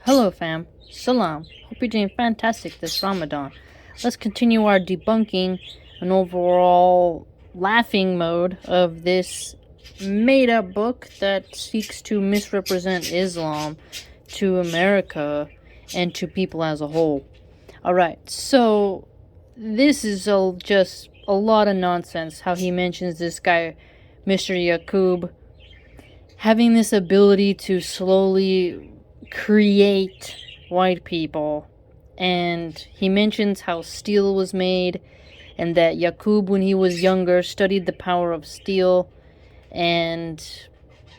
Hello fam, salam, hope you're doing fantastic this Ramadan. Let's continue our debunking and overall laughing mode of this made up book that seeks to misrepresent Islam to America and to people as a whole. Alright, so this is just a lot of nonsense how he mentions this guy, Mr. Yaqub, having this ability to slowly create white people. And he mentions how steel was made, and that Yaqub, when he was younger, studied the power of steel and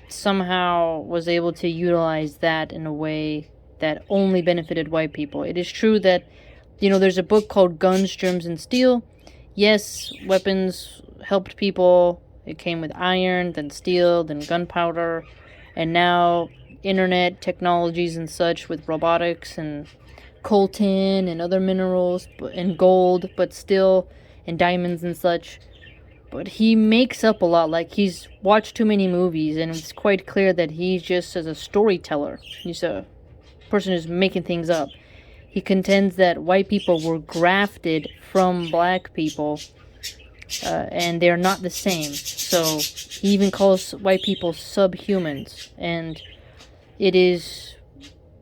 somehow was able to utilize that in a way that only benefited white people. It is true that, there's a book called Guns, Germs, and Steel. Yes, weapons helped people. It came with iron, then steel, then gunpowder, and now internet technologies and such with robotics and coltan and other minerals and gold, but still, and diamonds and such. But he makes up a lot, like he's watched too many movies, and it's quite clear that he's just as a storyteller. He's a person who's making things up. He contends that white people were grafted from black people, and they're not the same. So he even calls white people subhumans, and it is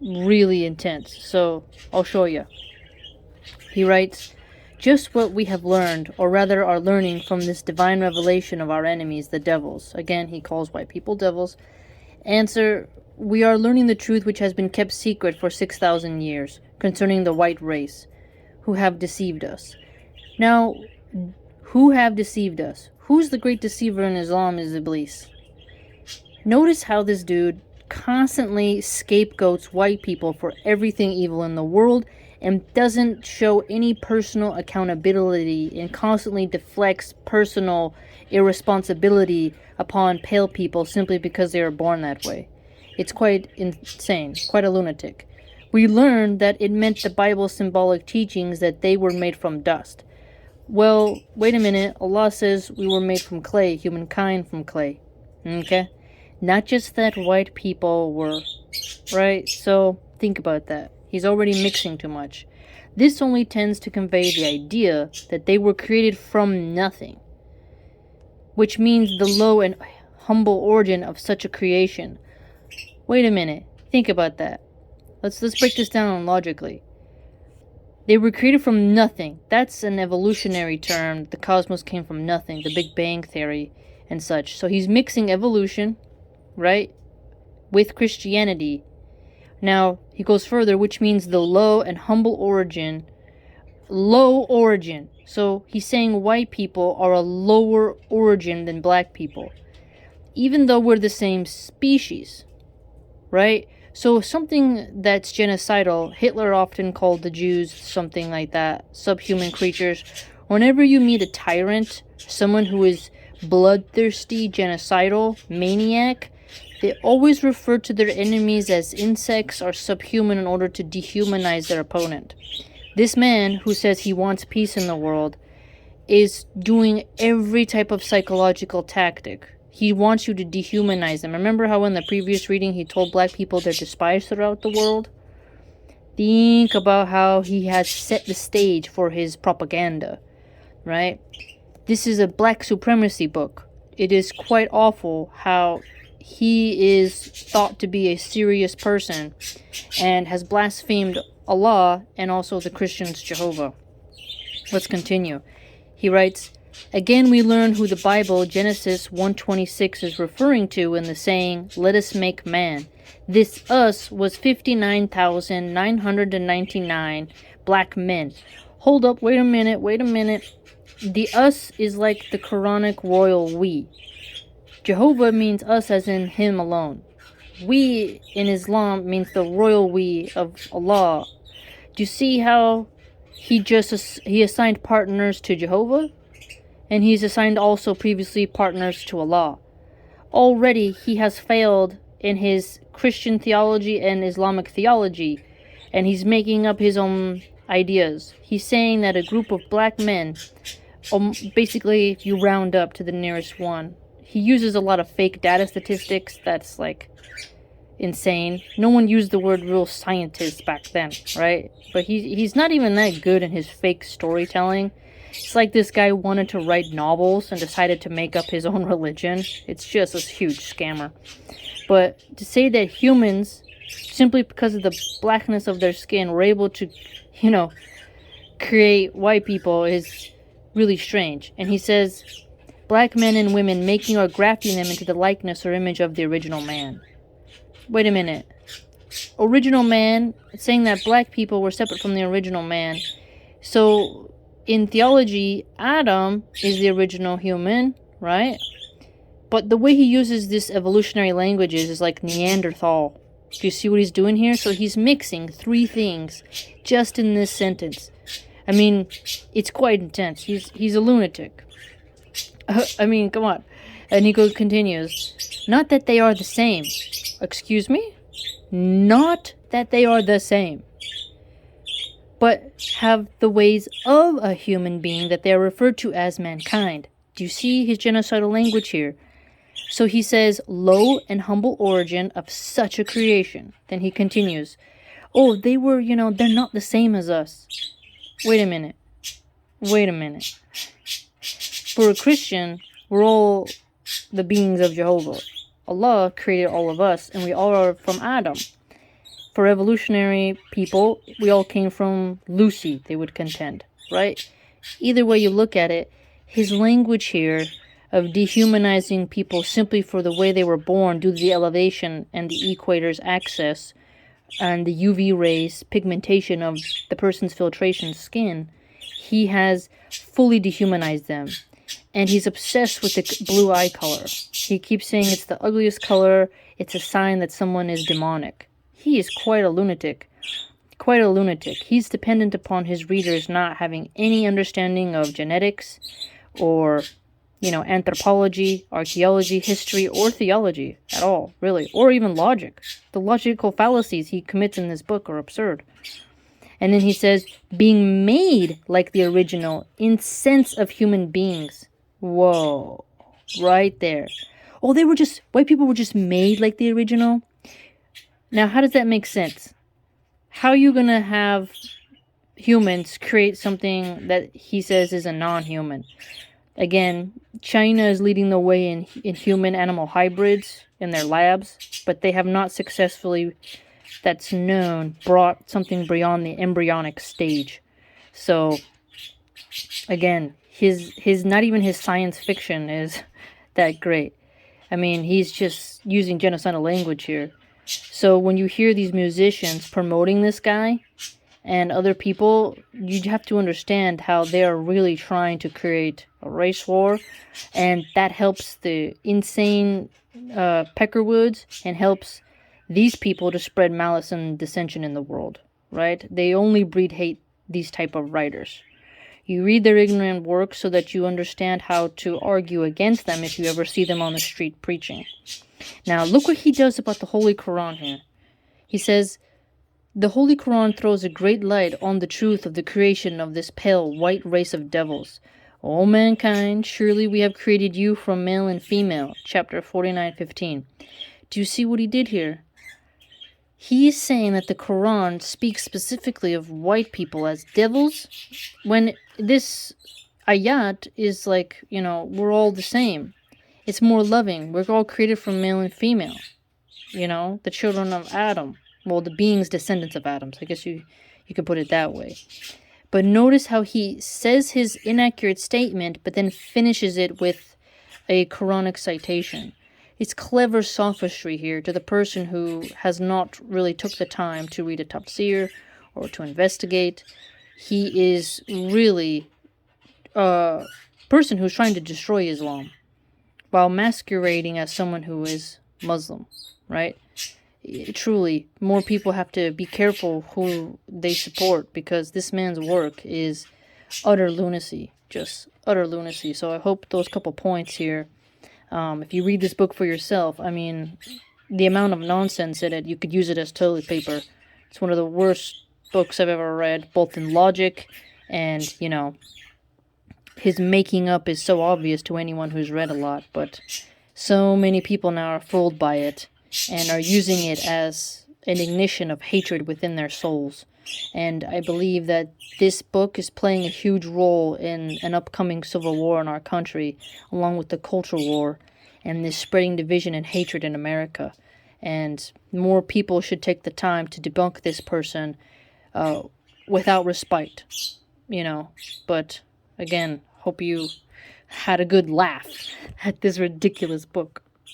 really intense. So I'll show you. He writes, just what we have learned, or rather are learning from this divine revelation of our enemies, the devils. Again, he calls white people devils. Answer, we are learning the truth which has been kept secret for 6,000 years concerning the white race, who have deceived us. Now, who have deceived us? Who's the great deceiver in Islam is Iblis. Notice how this dude constantly scapegoats white people for everything evil in the world and doesn't show any personal accountability and constantly deflects personal irresponsibility upon pale people simply because they are born that way. It's quite insane, quite a lunatic. We learned that it meant the Bible's symbolic teachings that they were made from dust. Well, wait a minute, Allah says we were made from clay, humankind from clay. Okay? Not just that white people were, right? So, think about that. He's already mixing too much. This only tends to convey the idea that they were created from nothing, which means the low and humble origin of such a creation. Wait a minute. Think about that. Let's break this down logically. They were created from nothing. That's an evolutionary term. The cosmos came from nothing, the Big Bang Theory and such. So he's mixing evolution, right, with Christianity. Now, he goes further, which means the low and humble origin. Low origin. So he's saying white people are a lower origin than black people, even though we're the same species, right? So something that's genocidal, Hitler often called the Jews something like that, subhuman creatures. Whenever you meet a tyrant, someone who is bloodthirsty, genocidal, maniac, they always refer to their enemies as insects or subhuman in order to dehumanize their opponent. This man, who says he wants peace in the world, is doing every type of psychological tactic. He wants you to dehumanize them. Remember how in the previous reading he told black people they're despised throughout the world? Think about how he has set the stage for his propaganda, right? This is a black supremacy book. It is quite awful how he is thought to be a serious person and has blasphemed Allah and also the Christians, Jehovah. Let's continue. He writes, again we learn who the Bible, Genesis 1:26, is referring to in the saying, let us make man. This us was 59,999 black men. Hold up, wait a minute. The us is like the Quranic royal we. Jehovah means us as in him alone. We in Islam means the royal we of Allah. Do you see how he assigned partners to Jehovah? And he's assigned also previously partners to Allah. Already he has failed in his Christian theology and Islamic theology, and he's making up his own ideas. He's saying that a group of black men, basically if you round up to the nearest one, he uses a lot of fake data statistics that's like insane. No one used the word real scientist back then, right? But he's not even that good in his fake storytelling. It's like this guy wanted to write novels and decided to make up his own religion. It's just a huge scammer. But to say that humans, simply because of the blackness of their skin, were able to, create white people is really strange. And he says, black men and women making or grafting them into the likeness or image of the original man. Wait a minute. Original man, saying that black people were separate from the original man. So, in theology, Adam is the original human, right? But the way he uses this evolutionary languages is like Neanderthal. Do you see what he's doing here? So he's mixing three things just in this sentence. I mean, it's quite intense. He's a lunatic. I mean, come on. And he continues, not that they are the same. Excuse me? Not that they are the same, but have the ways of a human being that they are referred to as mankind. Do you see his genocidal language here? So he says, low and humble origin of such a creation. Then he continues, oh, they were, they're not the same as us. Wait a minute. For a Christian, we're all the beings of Jehovah. Allah created all of us, and we all are from Adam. For evolutionary people, we all came from Lucy, they would contend, right? Either way you look at it, his language here of dehumanizing people simply for the way they were born due to the elevation and the equator's axis and the UV rays pigmentation of the person's filtration skin, he has fully dehumanized them. And he's obsessed with the blue eye color. He keeps saying it's the ugliest color, it's a sign that someone is demonic. He is quite a lunatic. He's dependent upon his readers not having any understanding of genetics or, anthropology, archaeology, history, or theology at all, really. Or even logic. The logical fallacies he commits in this book are absurd. And then he says, being made like the original in sense of human beings. Whoa. Right there. Oh, white people were just made like the original? Now, how does that make sense? How are you going to have humans create something that he says is a non-human? Again, China is leading the way in human-animal hybrids in their labs, but they have not successfully, that's known, brought something beyond the embryonic stage. So, again, his not even his science fiction is that great. I mean, he's just using genocidal language here. So when you hear these musicians promoting this guy and other people, you have to understand how they're really trying to create a race war, and that helps the insane Peckerwoods and helps these people to spread malice and dissension in the world, right? They only breed hate, these type of writers. You read their ignorant works so that you understand how to argue against them if you ever see them on the street preaching. Now, look what he does about the Holy Quran here. He says, the Holy Quran throws a great light on the truth of the creation of this pale white race of devils. O mankind, surely we have created you from male and female. Chapter 49:15. Do you see what he did here? He is saying that the Quran speaks specifically of white people as devils, when this ayat is like, we're all the same. It's more loving. We're all created from male and female. The children of Adam. Well, the beings descendants of Adam. So I guess you could put it that way. But notice how he says his inaccurate statement, but then finishes it with a Quranic citation. It's clever sophistry here to the person who has not really took the time to read a tafsir or to investigate. He is really a person who's trying to destroy Islam while masquerading as someone who is Muslim, right? Truly, more people have to be careful who they support, because this man's work is utter lunacy, just utter lunacy. So I hope those couple points here, if you read this book for yourself, I mean, the amount of nonsense in it, you could use it as toilet paper. It's one of the worst books I've ever read, both in logic and, his making up is so obvious to anyone who's read a lot, but so many people now are fooled by it. and are using it as an ignition of hatred within their souls. And I believe that this book is playing a huge role in an upcoming civil war in our country, along with the cultural war and this spreading division and hatred in America. And more people should take the time to debunk this person without respite, But again, hope you had a good laugh at this ridiculous book.